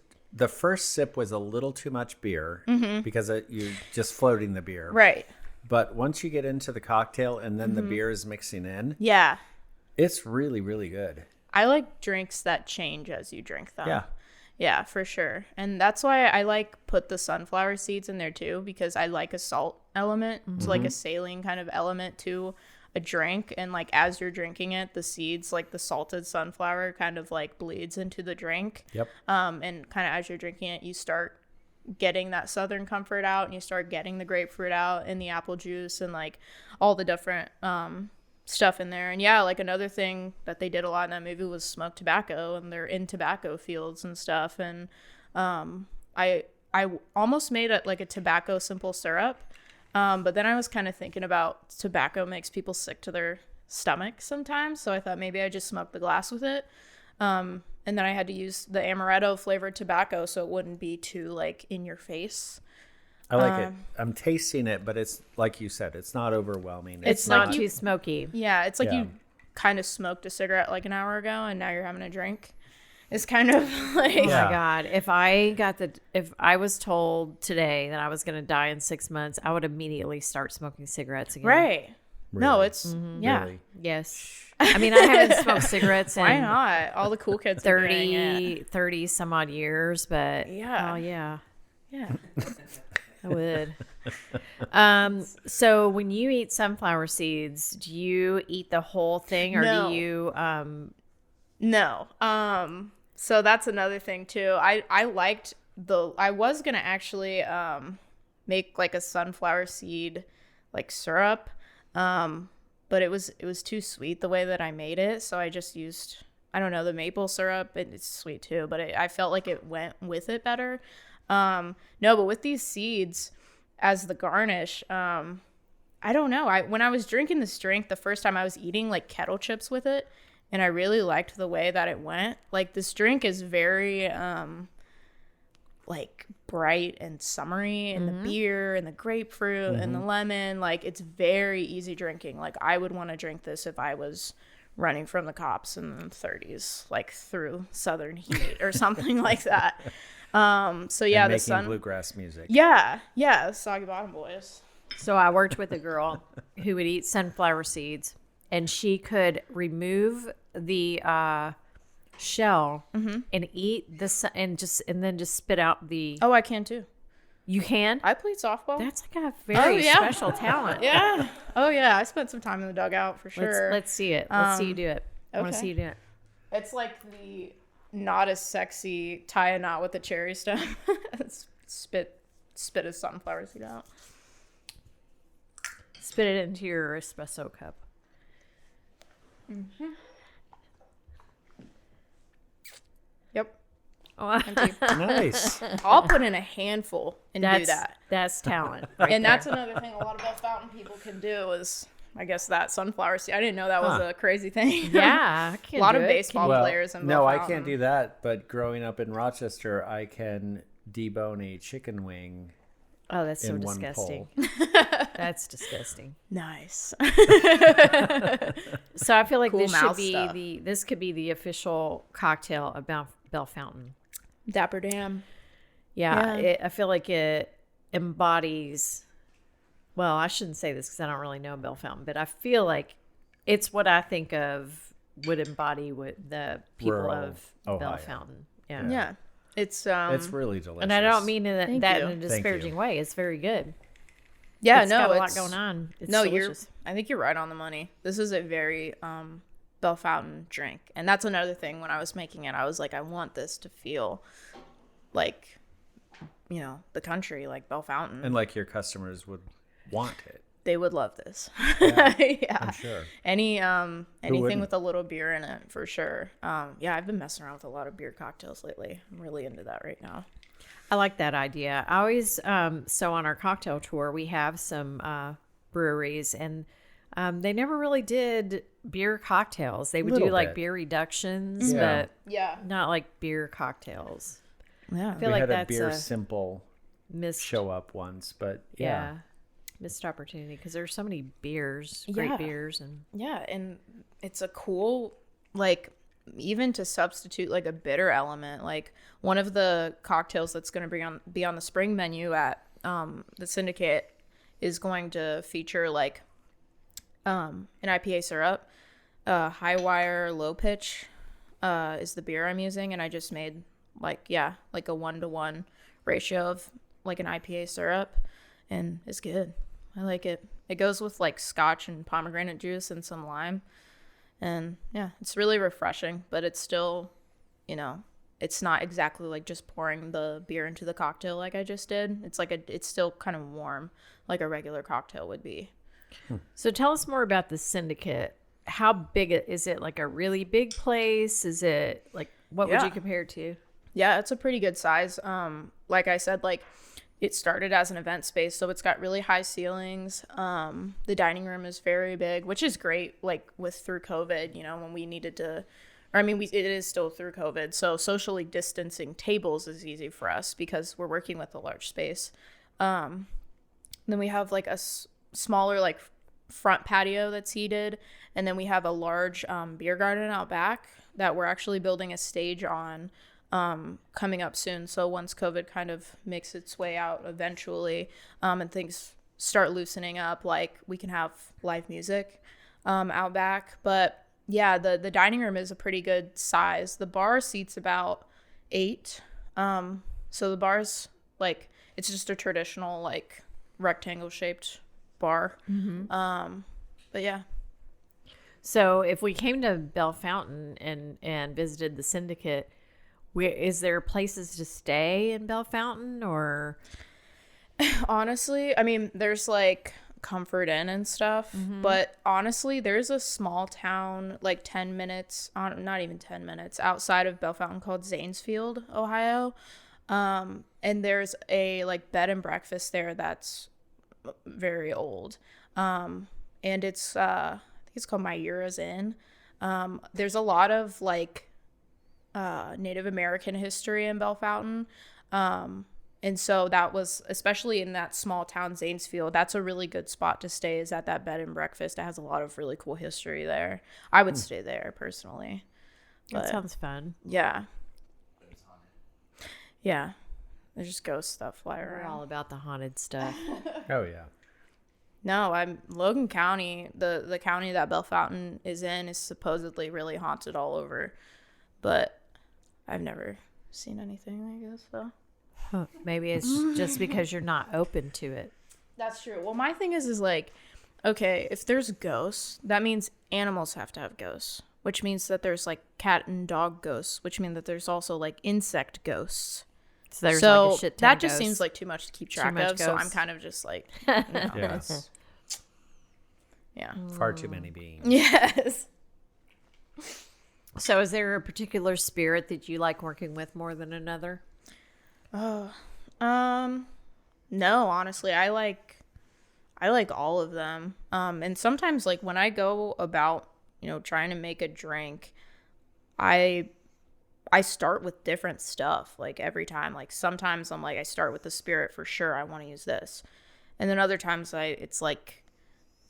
[SPEAKER 3] sip was a little too much beer because you're just floating the beer.
[SPEAKER 4] Right.
[SPEAKER 3] But once you get into the cocktail and then the beer is mixing in,
[SPEAKER 4] Yeah.
[SPEAKER 3] it's really, really good.
[SPEAKER 4] I like drinks that change as you drink them.
[SPEAKER 3] Yeah.
[SPEAKER 4] Yeah, for sure. And that's why I like put the sunflower seeds in there too, because I like a salt element, so like a saline kind of element to a drink. And like as you're drinking it, the seeds, like the salted sunflower kind of like bleeds into the drink.
[SPEAKER 3] Yep.
[SPEAKER 4] And kind of as you're drinking it, you start getting that Southern Comfort out, and you start getting the grapefruit out and the apple juice and like all the different stuff in there. And yeah, like another thing that they did a lot in that movie was smoke tobacco, and they're in tobacco fields and stuff. And I almost made it like a tobacco simple syrup, but then I was kind of thinking about tobacco makes people sick to their stomach sometimes, so I thought maybe I just smoke the glass with it. And then I had to use the amaretto flavored tobacco so it wouldn't be too like in your face.
[SPEAKER 3] I like it. I'm tasting it, but it's like you said, it's not overwhelming.
[SPEAKER 1] It's
[SPEAKER 4] like
[SPEAKER 1] not too smoky.
[SPEAKER 4] Yeah, it's like
[SPEAKER 3] Yeah.
[SPEAKER 4] you kind of smoked a cigarette like an hour ago, and now you're having a drink. It's kind of like
[SPEAKER 1] Oh
[SPEAKER 3] Yeah.
[SPEAKER 1] my God. If I was told today that I was going to die in 6 months, I would immediately start smoking cigarettes again.
[SPEAKER 4] right. No,
[SPEAKER 3] Really?
[SPEAKER 4] it's yeah.
[SPEAKER 3] Really.
[SPEAKER 1] Yes. I mean, I haven't smoked cigarettes
[SPEAKER 4] Why
[SPEAKER 1] in
[SPEAKER 4] not? All the cool kids are doing it.
[SPEAKER 1] 30 some odd years, but
[SPEAKER 4] Yeah.
[SPEAKER 1] oh yeah.
[SPEAKER 4] Yeah.
[SPEAKER 1] I would. So when you eat sunflower seeds, do you eat the whole thing, or
[SPEAKER 4] No.
[SPEAKER 1] do you?
[SPEAKER 4] No. So that's another thing too. I was gonna actually make like a sunflower seed like syrup, but it was too sweet the way that I made it, so I just used, I don't know, the maple syrup. It's sweet too, but I felt like it went with it better. No, but with these seeds as the garnish, I don't know. When I was drinking this drink the first time, I was eating like kettle chips with it, and I really liked the way that it went. Like, this drink is very like bright and summery, and the beer and the grapefruit and the lemon, like it's very easy drinking. Like, I would want to drink this if I was running from the cops in the 30s, like through southern heat or something like that. So yeah,
[SPEAKER 3] and
[SPEAKER 4] the
[SPEAKER 3] making bluegrass music.
[SPEAKER 4] Yeah, the Soggy Bottom Boys.
[SPEAKER 1] So I worked with a girl who would eat sunflower seeds, and she could remove the shell and eat this, and then just spit out the.
[SPEAKER 4] Oh, I can too.
[SPEAKER 1] You can?
[SPEAKER 4] I played softball.
[SPEAKER 1] That's like a very
[SPEAKER 4] yeah.
[SPEAKER 1] special talent.
[SPEAKER 4] Yeah. Oh yeah, I spent some time in the dugout for sure.
[SPEAKER 1] Let's see it. Let's see you do it. I want to
[SPEAKER 4] okay.
[SPEAKER 1] see you do it.
[SPEAKER 4] It's like the not as sexy tie a knot with a cherry stem. spit a sunflower seed out.
[SPEAKER 1] Spit it into your espresso cup.
[SPEAKER 4] Yep.
[SPEAKER 1] Oh,
[SPEAKER 3] Nice.
[SPEAKER 4] I'll put in a handful and do that.
[SPEAKER 1] That's talent. Right
[SPEAKER 4] And
[SPEAKER 1] there.
[SPEAKER 4] that's another thing a lot of Bel-Fountain people can do is, I guess, that sunflower seed. I didn't know that was a crazy thing.
[SPEAKER 1] Yeah. I
[SPEAKER 4] A
[SPEAKER 1] can't
[SPEAKER 4] lot
[SPEAKER 1] do
[SPEAKER 4] of
[SPEAKER 1] it.
[SPEAKER 4] baseball
[SPEAKER 3] Well,
[SPEAKER 4] players in
[SPEAKER 3] no, I
[SPEAKER 4] Bel-Fountain.
[SPEAKER 3] can't do that. But growing up in Rochester, I can debone a chicken wing
[SPEAKER 1] Oh, that's so
[SPEAKER 3] in one
[SPEAKER 1] disgusting.
[SPEAKER 3] pull.
[SPEAKER 1] That's disgusting.
[SPEAKER 4] Nice.
[SPEAKER 1] So I feel like
[SPEAKER 4] Cool
[SPEAKER 1] this should
[SPEAKER 4] mouth
[SPEAKER 1] be
[SPEAKER 4] stuff.
[SPEAKER 1] this could be the official cocktail of Bel-Fountain.
[SPEAKER 4] Dapper Dam.
[SPEAKER 1] Yeah, I feel like it embodies. Well, I shouldn't say this because I don't really know Bel-Fountain, but I feel like it's what I think of would embody what the people
[SPEAKER 3] Rural
[SPEAKER 1] of
[SPEAKER 3] Ohio.
[SPEAKER 1] Bel-Fountain. Yeah.
[SPEAKER 4] Yeah. It's
[SPEAKER 3] It's really delicious.
[SPEAKER 1] And I don't mean that
[SPEAKER 4] Thank
[SPEAKER 1] in
[SPEAKER 4] you.
[SPEAKER 1] a
[SPEAKER 3] Thank
[SPEAKER 1] disparaging
[SPEAKER 3] you.
[SPEAKER 1] way. It's very good.
[SPEAKER 4] yeah,
[SPEAKER 1] It's
[SPEAKER 4] no,
[SPEAKER 1] got a lot
[SPEAKER 4] it's
[SPEAKER 1] going on. It's
[SPEAKER 4] no,
[SPEAKER 1] delicious.
[SPEAKER 4] I think you're right on the money. This is a very Bel-Fountain drink, and that's another thing. When I was making it, I was like, I want this to feel like, you know, the country, like Bel-Fountain.
[SPEAKER 3] And like your customers would want it.
[SPEAKER 4] They would love this.
[SPEAKER 3] Yeah,
[SPEAKER 4] Yeah.
[SPEAKER 3] I'm sure.
[SPEAKER 4] Anything
[SPEAKER 3] wouldn't?
[SPEAKER 4] with a little beer in it, for sure. Yeah, I've been messing around with a lot of beer cocktails lately. I'm really into that right now.
[SPEAKER 1] I like that idea. I always so on our cocktail tour we have some breweries, and they never really did beer cocktails. They would do
[SPEAKER 3] Little
[SPEAKER 1] like
[SPEAKER 3] bit.
[SPEAKER 1] beer reductions,
[SPEAKER 3] Yeah.
[SPEAKER 4] Yeah.
[SPEAKER 1] but not like beer cocktails.
[SPEAKER 4] Yeah.
[SPEAKER 1] I feel
[SPEAKER 3] We
[SPEAKER 1] like
[SPEAKER 3] had a
[SPEAKER 1] that's
[SPEAKER 3] beer
[SPEAKER 1] a
[SPEAKER 3] simple
[SPEAKER 1] missed
[SPEAKER 3] show up once, but
[SPEAKER 1] yeah, missed opportunity because there's so many beers,
[SPEAKER 4] Yeah.
[SPEAKER 1] great beers, and
[SPEAKER 4] Yeah, and it's a cool, like, even to substitute like a bitter element. Like, one of the cocktails that's going to be on the spring menu at the Syndicate is going to feature like an IPA syrup. High wire, low pitch is the beer I'm using, and I just made like a 1-to-1 ratio of like an IPA syrup, and it's good. I like it. It goes with like scotch and pomegranate juice and some lime. And yeah, it's really refreshing, but it's still, you know, it's not exactly like just pouring the beer into the cocktail like I just did. It's like it's still kind of warm, like a regular cocktail would be.
[SPEAKER 1] so tell us more about the Syndicate. How big is it? Like a really big place? Is it like what would
[SPEAKER 4] Yeah.
[SPEAKER 1] you compare it to?
[SPEAKER 4] Yeah, it's a pretty good size. Like I said, like it started as an event space, so it's got really high ceilings. The dining room is very big, which is great. Like through COVID, you know, when we needed to, or I mean, it is still through COVID. So socially distancing tables is easy for us because we're working with a large space. Then we have like a smaller like front patio that's heated, and then we have a large beer garden out back that we're actually building a stage on. Coming up soon. So once COVID kind of makes its way out eventually, and things start loosening up, like we can have live music out back. But yeah, the dining room is a pretty good size. The bar seats about 8. So the bar's Like, it's just a traditional, like, rectangle shaped bar. But yeah.
[SPEAKER 1] So if we came to Bellefontaine and visited the Syndicate, is there places to stay in Bellefontaine or?
[SPEAKER 4] Honestly, I mean, there's like Comfort Inn and stuff, but honestly, there's a small town like 10 minutes, not even 10 minutes outside of Bellefontaine called Zanesfield, Ohio. And there's a like bed and breakfast there that's very old. And it's, I think it's called Myura's Inn. There's a lot of like Native American history in Bellefontaine. And so that was, especially in that small town, Zanesfield, that's a really good spot to stay, is at that bed and breakfast. It has a lot of really cool history there. I would stay there personally.
[SPEAKER 1] That sounds fun.
[SPEAKER 4] Yeah. Yeah. There's just ghost stuff fly
[SPEAKER 1] We're
[SPEAKER 4] around.
[SPEAKER 1] all about the haunted stuff.
[SPEAKER 3] Oh, yeah.
[SPEAKER 4] No, I'm Logan County, the county that Bellefontaine is in, is supposedly really haunted all over. But I've never seen anything, I guess, so.
[SPEAKER 1] Maybe it's just because you're not open to it.
[SPEAKER 4] That's true. Well, my thing is like, okay, if there's ghosts, that means animals have to have ghosts, which means that there's like cat and dog ghosts, which mean that there's also like insect ghosts.
[SPEAKER 1] So there's like a shit ton
[SPEAKER 4] that
[SPEAKER 1] of
[SPEAKER 4] just
[SPEAKER 1] ghosts.
[SPEAKER 4] seems like too much to keep track
[SPEAKER 1] much
[SPEAKER 4] of. So I'm
[SPEAKER 1] ghosts.
[SPEAKER 4] kind of just like,
[SPEAKER 3] Yeah.
[SPEAKER 4] yeah.
[SPEAKER 3] Far too many beings.
[SPEAKER 4] Yes.
[SPEAKER 1] So is there a particular spirit that you like working with more than another?
[SPEAKER 4] No, honestly, I like all of them. And sometimes like when I go about, trying to make a drink, I start with different stuff like every time. Like sometimes I'm like, I start with the spirit for sure. I want to use this. And then other times it's like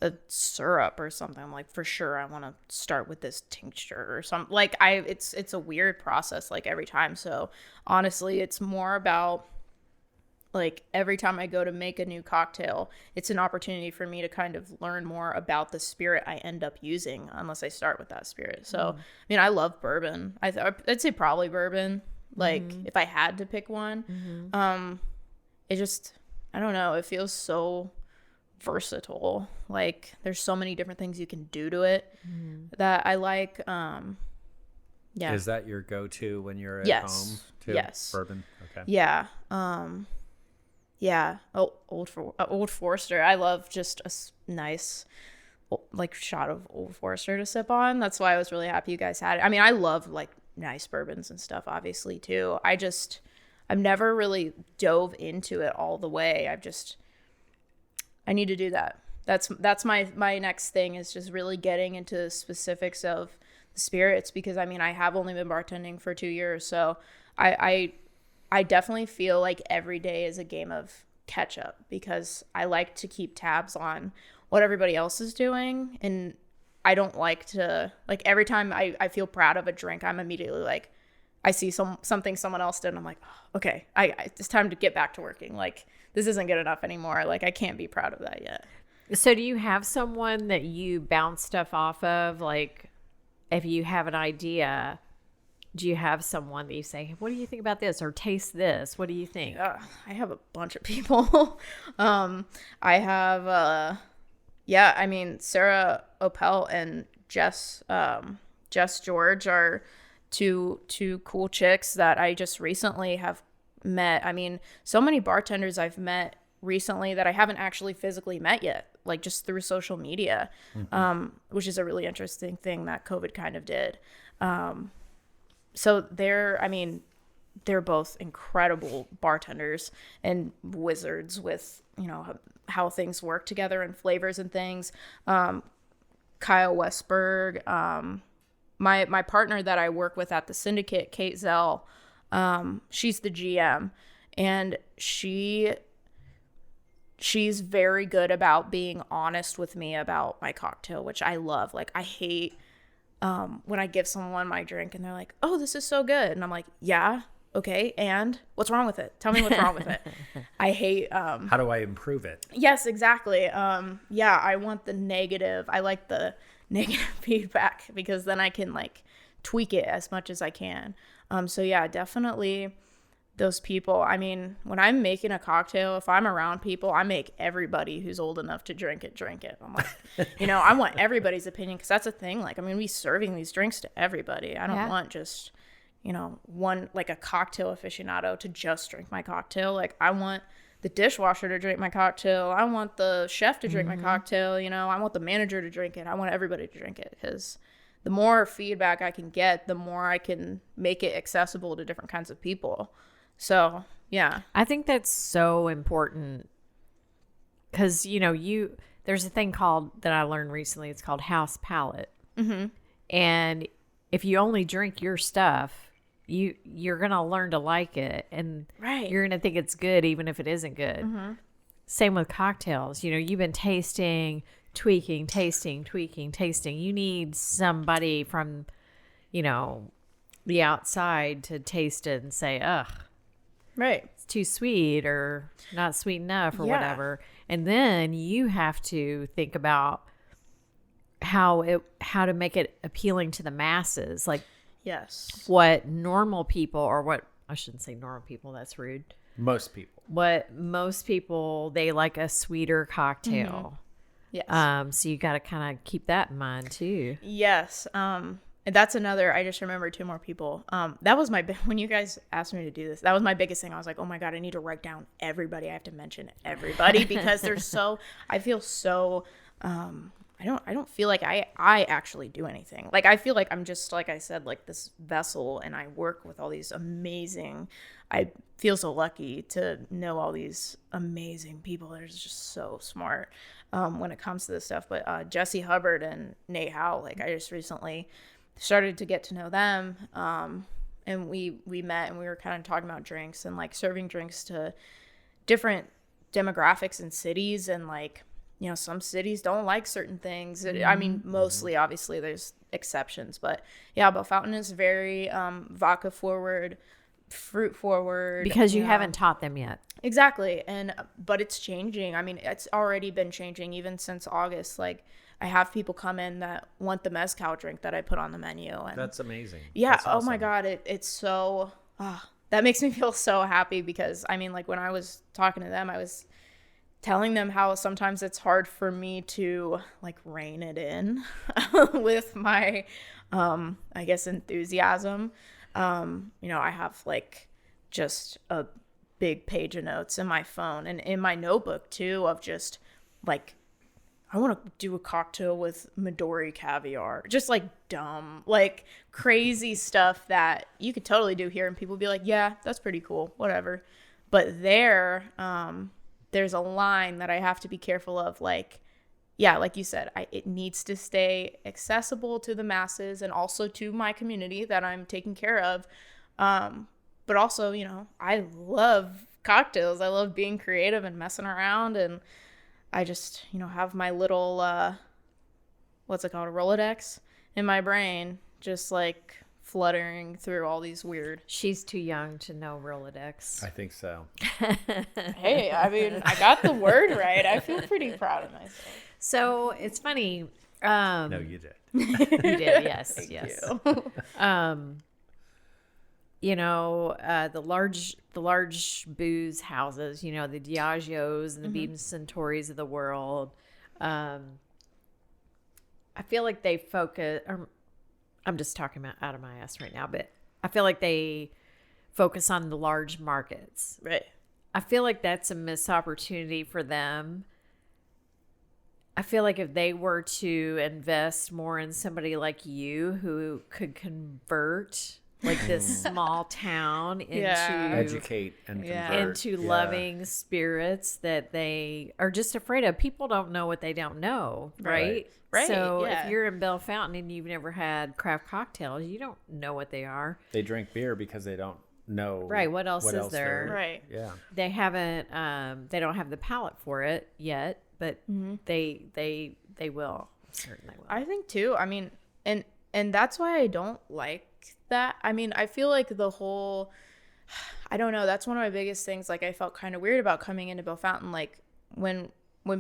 [SPEAKER 4] a syrup or something. I'm like, for sure, I want to start with this tincture or something. Like it's a weird process like every time. So honestly, it's more about like every time I go to make a new cocktail, it's an opportunity for me to kind of learn more about the spirit I end up using, unless I start with that spirit. So, I mean, I love bourbon. I'd say probably bourbon. Like if I had to pick one, it just, I don't know. It feels so versatile. Like there's so many different things you can do to it that I like. Yeah.
[SPEAKER 3] Is that your go-to when you're at
[SPEAKER 4] Yes.
[SPEAKER 3] home too?
[SPEAKER 4] Yes.
[SPEAKER 3] Bourbon? Okay.
[SPEAKER 4] Yeah. Yeah. Oh, Old Forester. I love just a nice, like, shot of Old Forester to sip on. That's why I was really happy you guys had it. I mean, I love like nice bourbons and stuff, obviously too. I've never really dove into it all the way. I need to do that. That's my next thing, is just really getting into the specifics of the spirits, because I mean, I have only been bartending for 2 years, so I definitely feel like every day is a game of catch up, because I like to keep tabs on what everybody else is doing. And I don't like to, like, every time I feel proud of a drink, I'm immediately like, I see something someone else did, and I'm like, oh, okay, it's time to get back to working. Like, this isn't good enough anymore. Like, I can't be proud of that yet.
[SPEAKER 1] So do you have someone that you bounce stuff off of? Like, if you have an idea, do you have someone that you say, what do you think about this? Or taste this. What do you think?
[SPEAKER 4] I have a bunch of people. I have, I mean, Sarah Opel and Jess George are two cool chicks that I just recently have met. I mean, so many bartenders I've met recently that I haven't actually physically met yet, like just through social media, which is a really interesting thing that COVID kind of did. So they're both incredible bartenders and wizards with, how things work together and flavors and things. Kyle Westberg, my partner that I work with at the Syndicate, Kate Zell, she's the GM, and she's very good about being honest with me about my cocktail, which I love. Like, I hate when I give someone my drink and they're like, oh, this is so good. And I'm like, yeah, okay. And what's wrong with it? Tell me what's wrong with it. I hate.
[SPEAKER 3] How do I improve it?
[SPEAKER 4] Yes, exactly. I want the negative. I like the negative feedback, because then I can like tweak it as much as I can. So yeah, definitely those people. I mean, when I'm making a cocktail, if I'm around people, I make everybody who's old enough to drink it. I'm like, I want everybody's opinion, because that's a thing. Like, I'm going to be serving these drinks to everybody. I don't want just, one, like a cocktail aficionado to just drink my cocktail. Like, I want the dishwasher to drink my cocktail. I want the chef to drink my cocktail. I want the manager to drink it. I want everybody to drink it, because the more feedback I can get, the more I can make it accessible to different kinds of people. So, yeah.
[SPEAKER 1] I think that's so important, because, there's a thing that I learned recently. It's called house palate. Mm-hmm. And if you only drink your stuff, you're going to learn to like it. And you're going to think it's good, even if it isn't good. Mm-hmm. Same with cocktails. You've been tasting, tweaking, tasting, tweaking, tasting. You need somebody from, the outside to taste it and say, ugh.
[SPEAKER 4] Right.
[SPEAKER 1] It's too sweet or not sweet enough or whatever. And then you have to think about how to make it appealing to the masses. Like,
[SPEAKER 4] yes,
[SPEAKER 1] what normal people, or what, I shouldn't say normal people, that's rude.
[SPEAKER 3] Most people.
[SPEAKER 1] What most people, they like a sweeter cocktail.
[SPEAKER 4] Mm-hmm. Yes.
[SPEAKER 1] So you got to kind of keep that in mind too.
[SPEAKER 4] Yes. And that's another, I just remembered two more people. That was when you guys asked me to do this, that was my biggest thing. I was like, oh my God, I need to write down everybody. I have to mention everybody, because they're I feel so, I don't feel like I actually do anything. Like, I feel like I'm just, like I said, like this vessel, and I work with all these I feel so lucky to know all these amazing people that are just so smart when it comes to this stuff. But Jesse Hubbard and Nate Howe, like, I just recently started to get to know them, and we met, and we were kind of talking about drinks and like serving drinks to different demographics and cities, and like, some cities don't like certain things. I mean, mostly, obviously there's exceptions, but yeah, Bellefontaine is very vodka forward, fruit forward,
[SPEAKER 1] because you haven't taught them yet.
[SPEAKER 4] Exactly. But it's changing. I mean, it's already been changing even since August. Like, I have people come in that want the mezcal drink that I put on the menu. And
[SPEAKER 3] that's amazing.
[SPEAKER 4] Yeah.
[SPEAKER 3] That's awesome.
[SPEAKER 4] Oh my God. It's so, that makes me feel so happy, because I mean, like, when I was talking to them, I was telling them how sometimes it's hard for me to like rein it in with my, I guess, enthusiasm. I have like just a big page of notes in my phone and in my notebook too, of just like, I want to do a cocktail with Midori caviar. Just like dumb, like crazy stuff that you could totally do here, and people be like, yeah, that's pretty cool, whatever. But there's a line that I have to be careful of. Like, yeah, like you said, it needs to stay accessible to the masses and also to my community that I'm taking care of. But also, I love cocktails. I love being creative and messing around, and I just, have my little, what's it called, a Rolodex in my brain, just like fluttering through all these weird.
[SPEAKER 1] She's too young to know Rolodex.
[SPEAKER 3] I think so.
[SPEAKER 4] Hey, I mean, I got the word right. I feel pretty proud of myself.
[SPEAKER 1] So it's funny.
[SPEAKER 3] No, you did.
[SPEAKER 1] You did, yes,
[SPEAKER 4] Thank
[SPEAKER 1] yes.
[SPEAKER 4] You.
[SPEAKER 1] The large booze houses, the Diageos and the Beam Centauris of the world. I feel like they focus, or I'm just talking out of my ass right now, but I feel like they focus on the large markets.
[SPEAKER 4] Right.
[SPEAKER 1] I feel like that's a missed opportunity for them. I feel like if they were to invest more in somebody like you who could convert like this small town into
[SPEAKER 3] educate and convert
[SPEAKER 1] into loving spirits that they are just afraid of. People don't know what they don't know, right?
[SPEAKER 4] Right.
[SPEAKER 1] So if you're in Bellefontaine and you've never had craft cocktails, you don't know what they are.
[SPEAKER 3] They drink beer because they don't know.
[SPEAKER 1] Right. What else is there?
[SPEAKER 4] Right.
[SPEAKER 3] Yeah.
[SPEAKER 1] They haven't. They don't have the palate for it yet, but they will. Certainly will.
[SPEAKER 4] I think too. I mean, and that's why I don't like that. I mean, I feel like the whole, I don't know, that's one of my biggest things. Like, I felt kind of weird about coming into Bellefontaine. Like, when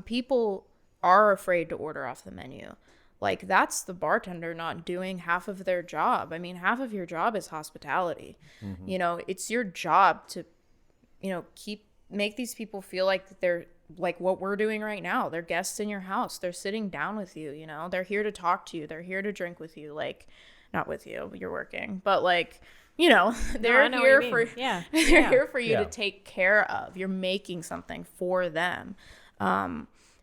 [SPEAKER 4] people are afraid to order off the menu, like that's the bartender not doing half of their job. I mean, half of your job is hospitality. You know, it's your job to, you know, make these people feel like they're like what we're doing right now. They're guests in your house. They're sitting down with you, you know, they're here to talk to you. They're here to drink with you. Like, not with you, you're working, but like, you know, they're here for, they're here for you to take care of. You're making something for them.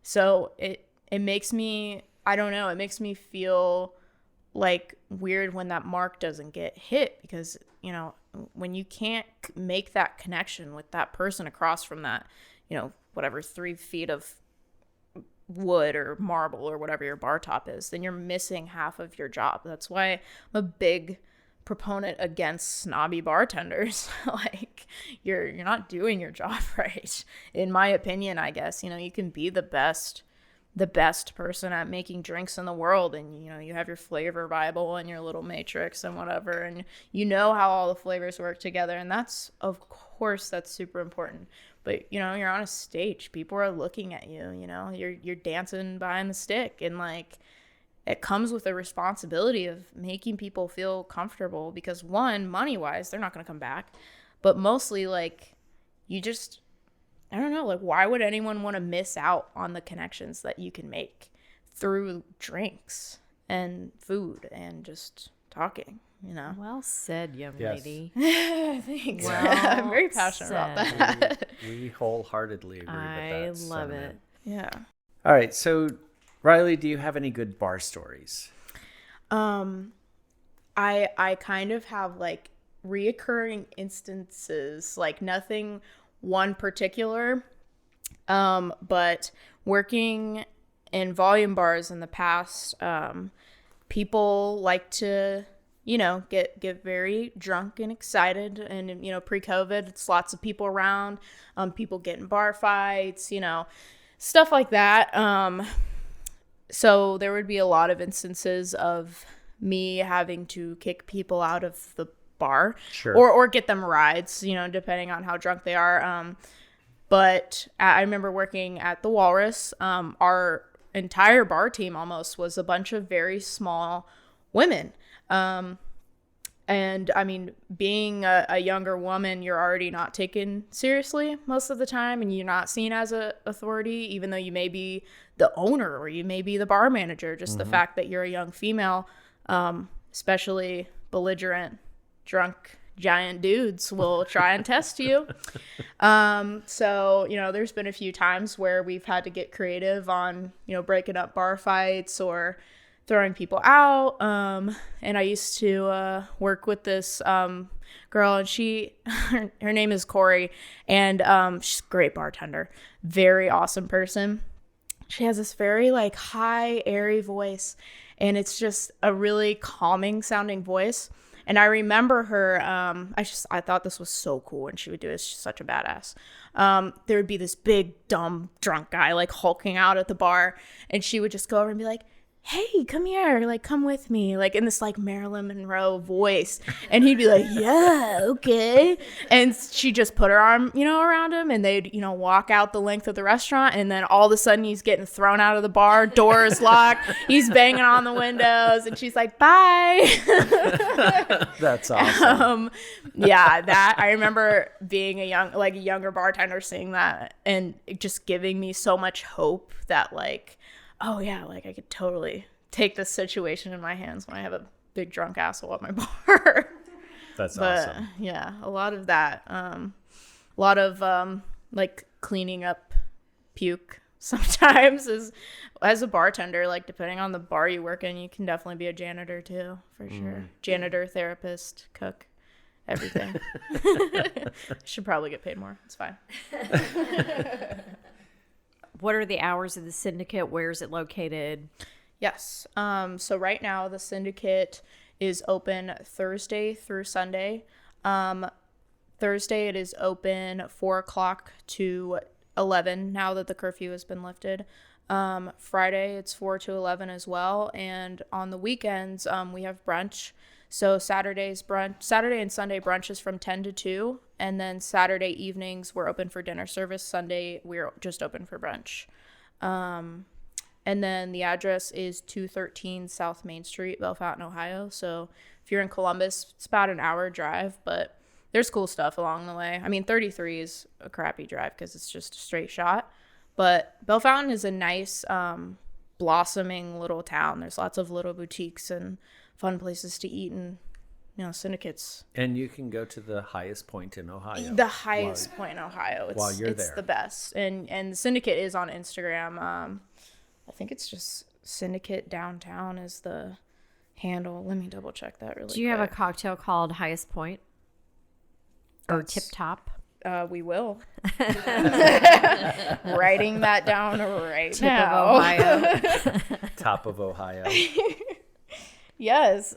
[SPEAKER 4] So it makes me, I don't know, it makes me feel like weird when that mark doesn't get hit, because, you know, when you can't make that connection with that person across from that, you know, whatever 3 feet of wood or marble or whatever your bar top is, then you're missing half of your job. That's why I'm a big proponent against snobby bartenders. Like, you're not doing your job right, in my opinion. I guess, you know, you can be the best person at making drinks in the world, and, you know, you have your flavor Bible and your little matrix and whatever, and you know how all the flavors work together, and that's, of course, that's super important. But, you know, you're on a stage, people are looking at you, you know, you're dancing behind the stick, and like, it comes with a responsibility of making people feel comfortable, because one, money wise, they're not going to come back, but mostly, like, you just, I don't know, like, why would anyone want to miss out on the connections that you can make through drinks and food and just talking, you know?
[SPEAKER 1] Well said, young lady.
[SPEAKER 4] Thanks.
[SPEAKER 1] Well
[SPEAKER 4] I'm very passionate about that.
[SPEAKER 3] We wholesheartedly agree with that.
[SPEAKER 1] I love
[SPEAKER 3] sentiment.
[SPEAKER 1] it.
[SPEAKER 4] Yeah.
[SPEAKER 3] All right, so Reilly, do you have any good bar stories?
[SPEAKER 4] I kind of have like reoccurring instances, like nothing one particular, but working in volume bars in the past, people like to, you know, get very drunk and excited, and, you know, pre-COVID, it's lots of people around, people get in bar fights, you know, stuff like that. So there would be a lot of instances of me having to kick people out of the bar,
[SPEAKER 3] Sure.
[SPEAKER 4] or get them rides, you know, depending on how drunk they are. But I remember working at the Walrus. Our entire bar team almost was a bunch of very small women. And I mean, being a younger woman, you're already not taken seriously most of the time, and you're not seen as a authority, even though you may be the owner or you may be the bar manager. Just the fact that you're a young female, especially belligerent, drunk, giant dudes will try and test you. So, you know, there's been a few times where we've had to get creative on, you know, breaking up bar fights or throwing people out. And I used to work with this girl, and her name is Corey, and she's a great bartender, very awesome person. She has this very like high, airy voice, and it's just a really calming sounding voice. And I remember her, I thought this was so cool when she would do it. She's such a badass. There would be this big, dumb, drunk guy like hulking out at the bar, and she would just go over and be like, "Hey, come here, like, come with me," like in this like Marilyn Monroe voice. And he'd be like, "Yeah, okay." And she just put her arm, you know, around him, and they'd, you know, walk out the length of the restaurant. And then all of a sudden he's getting thrown out of the bar, doors locked, he's banging on the windows, and she's like, "Bye."
[SPEAKER 3] That's awesome.
[SPEAKER 4] Yeah, that I remember being a younger bartender, seeing that, and it just giving me so much hope that like, oh yeah, like I could totally take this situation in my hands when I have a big drunk asshole at my bar.
[SPEAKER 3] That's awesome.
[SPEAKER 4] Yeah, a lot of that. A lot of like cleaning up puke sometimes is, as a bartender, like depending on the bar you work in, you can definitely be a janitor too, for sure. Janitor, therapist, cook, everything. Should probably get paid more. It's fine.
[SPEAKER 1] What are the hours of the Syndicate? Where is it located?
[SPEAKER 4] Yes. So right now the Syndicate is open Thursday through Sunday. Thursday it is open 4 o'clock to 11 now that the curfew has been lifted. Friday it's 4 to 11 as well. And on the weekends we have brunch. So Saturday and Sunday brunch is from 10 to 2. And then Saturday evenings we're open for dinner service. Sunday we're just open for brunch. And then the address is 213 South Main Street, Bellefontaine, Ohio. So if you're in Columbus, it's about an hour drive, but there's cool stuff along the way. I mean, 33 is a crappy drive because it's just a straight shot. But Bellefontaine is a nice, blossoming little town. There's lots of little boutiques and fun places to eat and, syndicates.
[SPEAKER 3] And you can go to the highest point in Ohio.
[SPEAKER 4] The highest point in Ohio.
[SPEAKER 3] While you're
[SPEAKER 4] it's
[SPEAKER 3] there.
[SPEAKER 4] The best. And the Syndicate is on Instagram. I think it's just Syndicate Downtown is the handle. Let me double check that really quick.
[SPEAKER 1] Do you have a cocktail called Highest Point? Or Tip Top?
[SPEAKER 4] We will. Writing that down right
[SPEAKER 1] Tip
[SPEAKER 4] now.
[SPEAKER 1] of Ohio.
[SPEAKER 3] Top of Ohio.
[SPEAKER 4] Yes.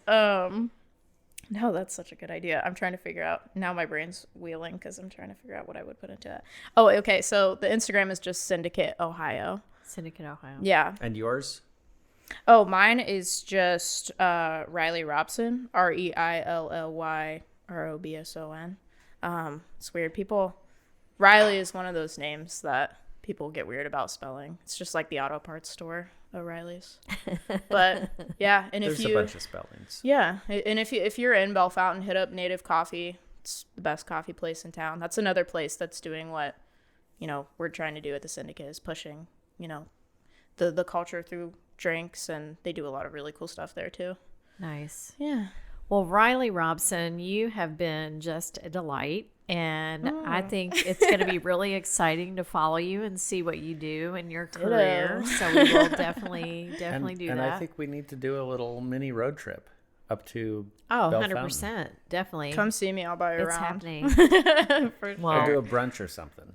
[SPEAKER 4] No, that's such a good idea. I'm trying to figure out. Now my brain's wheeling because I'm trying to figure out what I would put into it. Oh, okay. So the Instagram is just Syndicate Ohio.
[SPEAKER 1] Syndicate, Ohio.
[SPEAKER 4] Yeah.
[SPEAKER 3] And yours?
[SPEAKER 4] Oh, mine is just Reilly Robson. ReillyRobson. It's weird. Riley is one of those names that people get weird about spelling. It's just like the auto parts store, O'Reilly's. But yeah, and
[SPEAKER 3] There's a bunch of spellings.
[SPEAKER 4] Yeah, and if you're in Bellefontaine, hit up Native Coffee. It's the best coffee place in town. That's another place that's doing what we're trying to do at the Syndicate, is pushing the culture through drinks, and they do a lot of really cool stuff there too.
[SPEAKER 1] Nice.
[SPEAKER 4] Yeah.
[SPEAKER 1] Well, Reilly Robson, you have been just a delight. And I think it's going to be really exciting to follow you and see what you do in your career. So we will definitely do that.
[SPEAKER 3] And I think we need to do a little mini road trip up to
[SPEAKER 1] Oh,
[SPEAKER 3] Bellefontaine.
[SPEAKER 1] 100%. Definitely.
[SPEAKER 4] Come see me. I'll buy you
[SPEAKER 1] It's
[SPEAKER 4] around.
[SPEAKER 1] happening.
[SPEAKER 4] For
[SPEAKER 1] Well,
[SPEAKER 3] Or do a brunch or something.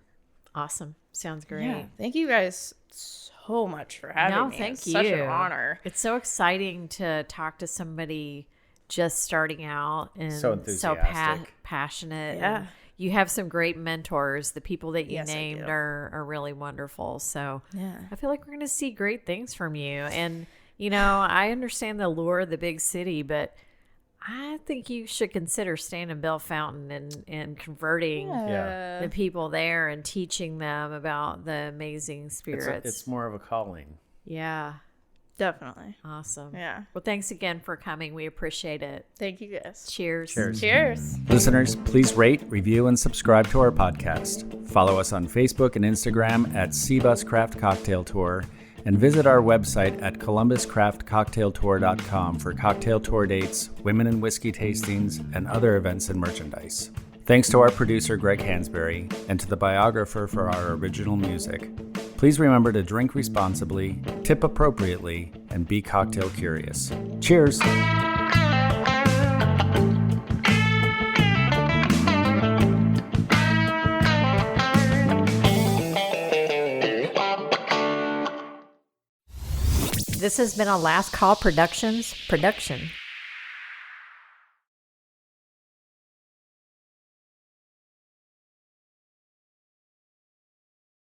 [SPEAKER 1] awesome. Sounds great.
[SPEAKER 4] Yeah. Thank you guys so much for having me.
[SPEAKER 1] Thank
[SPEAKER 4] It's
[SPEAKER 1] you.
[SPEAKER 4] Such an honor.
[SPEAKER 1] It's so exciting to talk to somebody just starting out and
[SPEAKER 3] So enthusiastic.
[SPEAKER 1] passionate.
[SPEAKER 4] Yeah.
[SPEAKER 1] And you have some great mentors. The people that you
[SPEAKER 4] Yes, I
[SPEAKER 1] named
[SPEAKER 4] do.
[SPEAKER 1] are really wonderful. So
[SPEAKER 4] Yeah.
[SPEAKER 1] I feel like we're going to see great things from you. And, I understand the lure of the big city, but I think you should consider staying in Bellefontaine and converting
[SPEAKER 3] Yeah.
[SPEAKER 1] the people there and teaching them about the amazing spirits.
[SPEAKER 3] It's more of a calling.
[SPEAKER 1] Yeah.
[SPEAKER 4] Definitely.
[SPEAKER 1] Awesome.
[SPEAKER 4] Yeah.
[SPEAKER 1] Well, thanks again for coming. We appreciate it.
[SPEAKER 4] Thank you guys.
[SPEAKER 1] Cheers.
[SPEAKER 3] Cheers.
[SPEAKER 4] Cheers.
[SPEAKER 3] Listeners, please rate, review, and subscribe to our podcast. Follow us on Facebook and Instagram at Seabus Craft Cocktail Tour, and visit our website at columbuscraftcocktailtour.com for cocktail tour dates, women and whiskey tastings, and other events and merchandise. Thanks to our producer, Greg Hansberry, and to the biographer for our original music. Please remember to drink responsibly, tip appropriately, and be cocktail curious. Cheers!
[SPEAKER 1] This has been a Last Call Productions production.